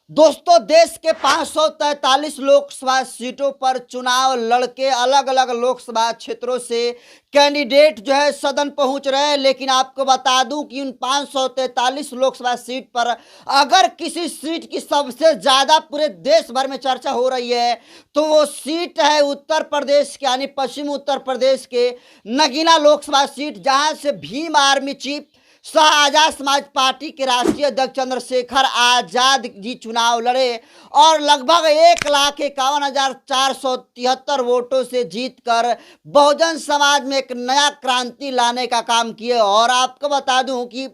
दोस्तों, देश के 543 लोकसभा सीटों पर चुनाव लड़के अलग अलग लोकसभा क्षेत्रों से कैंडिडेट जो है सदन पहुंच रहे हैं। लेकिन आपको बता दूं कि उन 543 लोकसभा सीट पर अगर किसी सीट की सबसे ज्यादा पूरे देश भर में चर्चा हो रही है तो वो सीट है उत्तर प्रदेश के, यानी पश्चिम उत्तर प्रदेश के नगीना लोकसभा सीट, जहां से Bhim army chief Shah Azad Samaj party के राष्ट्रीय अध्यक्ष चंद्रशेखर आजाद जी चुनाव लड़े और लगभग 1,51,473 वोटों से जीतकर बहुजन समाज में एक नया क्रांति लाने का काम किए। और आपको बता दूं कि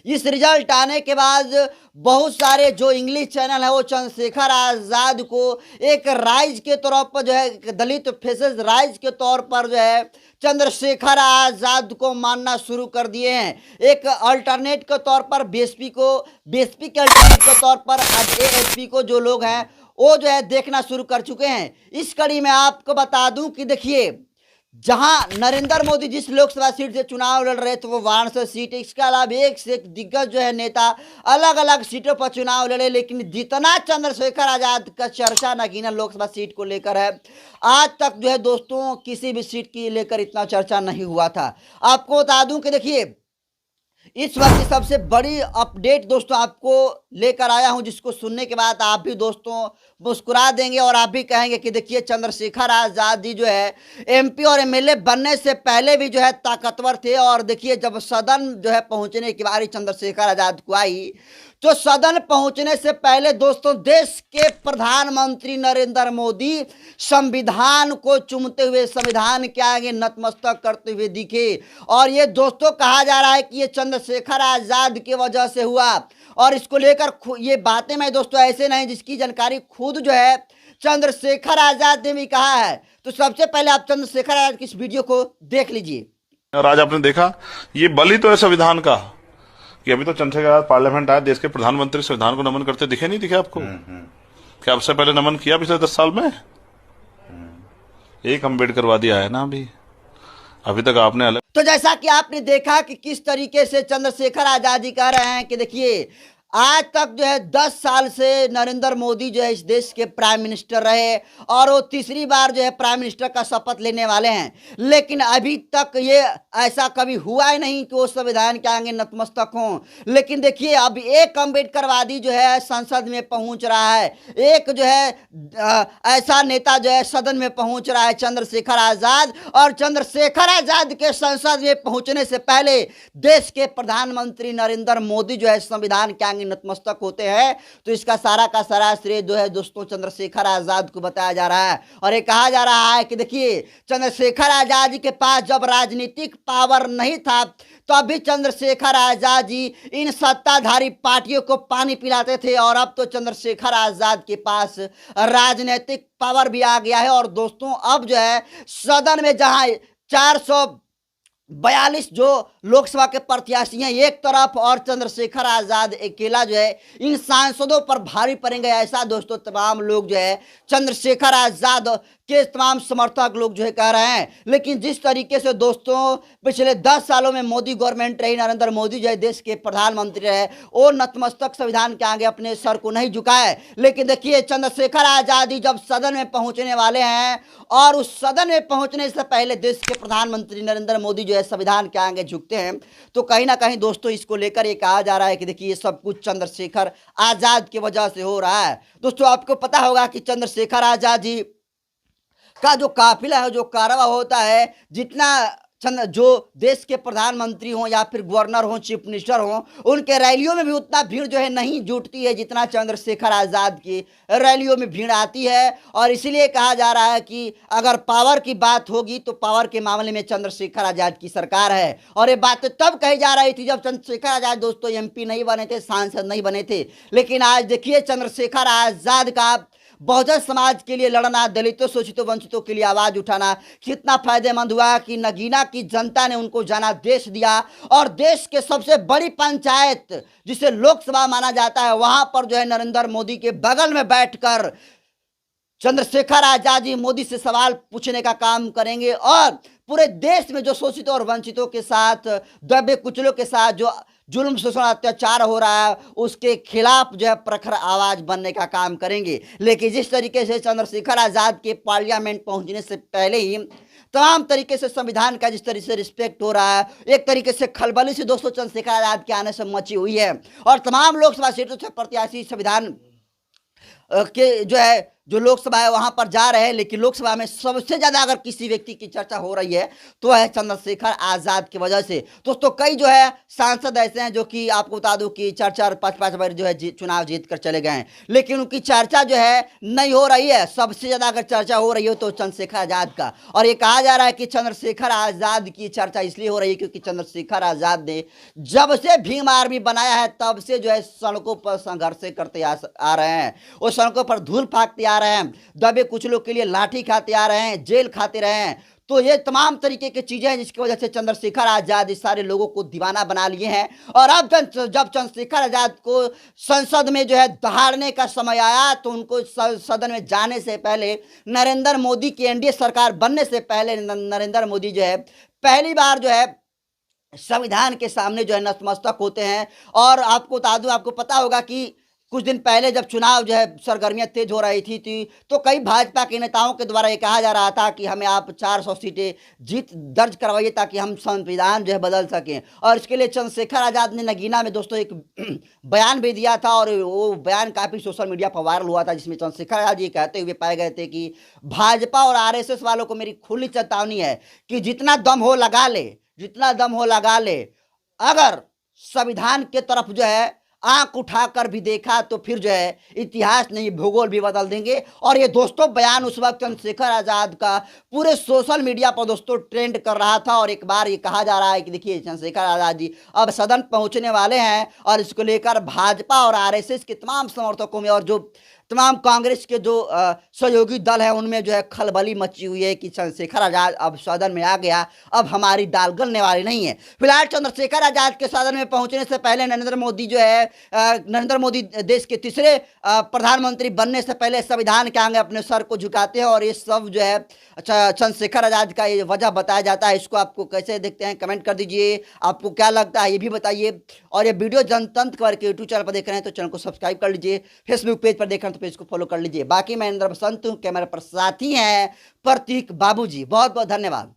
इस रिजल्ट आने के बाद बहुत सारे जो इंग्लिश चैनल है वो चंद्रशेखर आजाद को एक राइज के तौर पर जो है, दलित फेसेस राइज के तौर पर जो है चंद्रशेखर आजाद को मानना शुरू कर दिए हैं। एक अल्टरनेट के तौर पर बीएसपी के अल्टरनेट के तौर पर एएसपी को जो लोग हैं वो जो है देखना शुरू कर चुके हैं। इस कड़ी में आपको बता दूं कि देखिए, जहां नरेंद्र मोदी जिस लोकसभा सीट से चुनाव लड़ रहे थे वो वाराणसी सीट, इसके अलावा एक से एक दिग्गज जो है नेता अलग अलग सीटों पर चुनाव लड़े, लेकिन जितना चंद्रशेखर आजाद का चर्चा नगीना लोकसभा सीट को लेकर है, आज तक जो है दोस्तों किसी भी सीट की लेकर इतना चर्चा नहीं हुआ था। आपको बता दूं कि देखिए, इस वक्त की सबसे बड़ी अपडेट दोस्तों आपको लेकर आया हूं, जिसको सुनने के बाद आप भी दोस्तों मुस्कुरा देंगे और आप भी कहेंगे कि देखिए, चंद्रशेखर आजाद जी जो है एमपी और एमएलए बनने से पहले भी जो है ताकतवर थे। और देखिए, जब सदन जो है पहुंचने की बारी चंद्रशेखर आजाद को आई तो सदन पहुंचने से पहले दोस्तों देश के प्रधानमंत्री नरेंद्र मोदी संविधान को चूमते हुए, संविधान के आगे नतमस्तक करते हुए दिखे। और ये दोस्तों कहा जा रहा है कि ये चंद्रशेखर आजाद की वजह से हुआ। और इसको लेकर ये बातें मैं दोस्तों ऐसे नहीं, जिसकी जानकारी खुद जो है चंद्रशेखर आजाद ने भी कहा है। तो सबसे पहले आप चंद्रशेखर आजाद की इस वीडियो को देख लीजिए। और आज आपने देखा ये बलि तो है संविधान का कि अभी तो चंद्रशेखर आजाद पार्लियामेंट आए, देश के प्रधानमंत्री संविधान को नमन करते दिखे नहीं दिखे आपको? क्या आपसे पहले नमन किया पिछले 10 साल में? एक अम्बेडकरवादी आया ना अभी तक आपने अलग। तो जैसा कि आपने देखा कि किस तरीके से चंद्रशेखर आजाद जी कह रहे हैं कि देखिए, आज तक जो है 10 साल से नरेंद्र मोदी जो है इस देश के प्राइम मिनिस्टर रहे और वो तीसरी बार जो है प्राइम मिनिस्टर का शपथ लेने वाले हैं। लेकिन अभी तक ये ऐसा कभी हुआ ही नहीं कि वो संविधान के आगे नतमस्तक हों। लेकिन देखिए, अब एक अम्बेडकरवादी जो है संसद में पहुंच रहा है, एक जो है ऐसा नेता जो है सदन में पहुंच रहा है, चंद्रशेखर आजाद। और चंद्रशेखर आजाद के संसद में पहुंचने से पहले देश के प्रधानमंत्री नरेंद्र मोदी जो है संविधान के आगे नतमस्तक होते हैं। तो इसका सारा का सारा श्रेय जो है दोस्तों चंद्रशेखर आजाद को बताया जा रहा है। और ये कहा जा रहा है कि देखिए, चंद्रशेखर आजाद जी के पास जब राजनीतिक पावर नहीं था तो अभी चंद्रशेखर आजाद जी इन सत्ताधारी पार्टियों को पानी पिलाते थे। और अब तो चंद्रशेखर आजाद के पास राजनीतिक पावर भी आ गया है। और दोस्तों अब जो है सदन में जहां 442 जो लोकसभा के प्रत्याशी हैं एक तरफ और चंद्रशेखर आजाद अकेला जो है इन सांसदों पर भारी पड़ेंगे, ऐसा दोस्तों तमाम लोग जो है चंद्रशेखर आजाद के तमाम समर्थक लोग जो है कह रहे हैं। लेकिन जिस तरीके से दोस्तों पिछले 10 सालों में मोदी गवर्नमेंट रही, नरेंद्र मोदी जो है देश के प्रधानमंत्री रहे, वो नतमस्तक संविधान के आगे अपने सर को नहीं झुकाए। लेकिन देखिए, चंद्रशेखर आजाद जी जब सदन में पहुंचने वाले हैं और उस सदन में पहुंचने से पहले देश के प्रधानमंत्री नरेंद्र मोदी जो है संविधान के आगे झुकते हैं, तो कहीं ना कहीं दोस्तों इसको लेकर ये कहा जा रहा है कि देखिए, ये सब कुछ चंद्रशेखर आजाद की वजह से हो रहा है। दोस्तों आपको पता होगा कि चंद्रशेखर आजाद जी का जो काफिला है, जो कारवा होता है, जितना जो देश के प्रधानमंत्री हों या फिर गवर्नर हों, चीफ मिनिस्टर हों, उनके रैलियों में भी उतना भीड़ जो है नहीं जुटती है जितना चंद्रशेखर आजाद की रैलियों में भीड़ आती है। और इसीलिए कहा जा रहा है कि अगर पावर की बात होगी तो पावर के मामले में चंद्रशेखर आजाद की सरकार है। और ये बात तब कही जा रही थी जब चंद्रशेखर आजाद दोस्तों एमपी नहीं बने थे, सांसद नहीं बने थे। लेकिन आज देखिए, चंद्रशेखर आजाद का बहुजन समाज के लिए लड़ना, दलितों, शोषितों, वंचितों के लिए आवाज उठाना कितना फायदेमंद हुआ कि नगीना की जनता ने उनको जनादेश दिया। और देश के सबसे बड़ी पंचायत जिसे लोकसभा माना जाता है, वहां पर जो है नरेंद्र मोदी के बगल में बैठकर चंद्रशेखर आजाद जी मोदी से सवाल पूछने का काम करेंगे। और पूरे देश में जो शोषितों और वंचितों के साथ, दबे कुचलों के साथ जो जुल्म शोषण अत्याचार हो रहा है उसके खिलाफ जो है प्रखर आवाज बनने का काम करेंगे। लेकिन जिस तरीके से चंद्रशेखर आजाद के पार्लियामेंट पहुंचने से पहले ही तमाम तरीके से संविधान का जिस तरीके से रिस्पेक्ट हो रहा है, एक तरीके से खलबली से दोस्तों चंद्रशेखर आजाद के आने से मची हुई है और तमाम लोकसभा सीटों से प्रत्याशी संविधान के जो है जो लोकसभा है वहां पर जा रहे हैं। लेकिन लोकसभा में सबसे ज्यादा अगर किसी व्यक्ति की चर्चा हो रही है तो है चंद्रशेखर आजाद की वजह से। दोस्तों कई जो है सांसद ऐसे हैं जो कि आपको बता दूं कि 4-4 5-5 बार जो है चुनाव जीत कर चले गए हैं, लेकिन उनकी चर्चा जो है नहीं हो रही है। सबसे ज्यादा अगर चर्चा हो रही हो तो चंद्रशेखर आजाद का, और ये कहा जा रहा है कि चंद्रशेखर आजाद की चर्चा इसलिए हो रही है क्योंकि चंद्रशेखर आजाद ने जब से भीम आर्मी बनाया है तब से जो है सड़कों पर संघर्ष करते आ रहे हैं, वो सड़कों पर धूल फाकते आ रहे हैं, दबे कुछ लोग के लिए लाठी खाते आ रहे हैं, जेल खाते रहे हैं। तो ये तमाम तरीके की चीजें हैं जिसकी वजह से चंद्रशेखर आजाद इस सारे लोगों को दीवाना बना लिए हैं। और अब जब चंद्रशेखर आजाद को संसद में जो है दहाड़ने का समय आया तो उनको सदन में जाने से पहले, नरेंद्र मोदी की एनडीए सरकार बनने से पहले नरेंद्र मोदी जो है पहली बार जो है संविधान के सामने जो है नतमस्तक होते हैं। और आपको बता दूं, आपको पता होगा कि कुछ दिन पहले जब चुनाव जो है सरगर्मियां तेज हो रही थी तो कई भाजपा के नेताओं के द्वारा ये कहा जा रहा था कि हमें आप 400 सीटें जीत दर्ज करवाइए ताकि हम संविधान जो है बदल सकें। और इसके लिए चंद्रशेखर आजाद ने नगीना में दोस्तों एक बयान भी दिया था और वो बयान काफी सोशल मीडिया पर वायरल हुआ था, जिसमें चंद्रशेखर आजाद ये कहते हुए पाए गए थे कि भाजपा और आरएसएस वालों को मेरी खुली चेतावनी है कि जितना दम हो लगा ले, जितना दम हो लगा ले। अगर संविधान के तरफ जो है आंख उठाकर भी देखा तो फिर जो है इतिहास नहीं भूगोल भी बदल देंगे। और ये दोस्तों बयान उस वक्त चंद्रशेखर आजाद का पूरे सोशल मीडिया पर दोस्तों ट्रेंड कर रहा था। और एक बार ये कहा जा रहा है कि देखिए चंद्रशेखर आजाद जी अब सदन पहुंचने वाले हैं और इसको लेकर भाजपा और आरएसएस के तमाम समर्थकों में और जो तमाम कांग्रेस के जो सहयोगी दल है उनमें जो है खलबली मची हुई है कि चंद्रशेखर आजाद अब सदन में आ गया, अब हमारी दाल गलने वाली नहीं है। फिलहाल चंद्रशेखर आजाद के सदन में पहुंचने से पहले नरेंद्र मोदी जो है नरेंद्र मोदी देश के तीसरे प्रधानमंत्री बनने से पहले संविधान के आगे अपने सर को झुकाते हैं। और ये सब जो है चंद्रशेखर आजाद का ये वजह बताया जाता है। इसको आपको कैसे देखते हैं कमेंट कर दीजिए, आपको क्या लगता है ये भी बताइए। और ये वीडियो जनतंत्र वर्ग के यूट्यूब चैनल पर देख रहे हैं तो चैनल को सब्सक्राइब कर लीजिए, फेसबुक पेज पर देख रहे हैं तो पेज को फॉलो कर लीजिए। बाकी मैं इंद्र बसंत हूँ, कैमरा पर साथी हैं प्रतीक बाबूजी। बहुत बहुत धन्यवाद।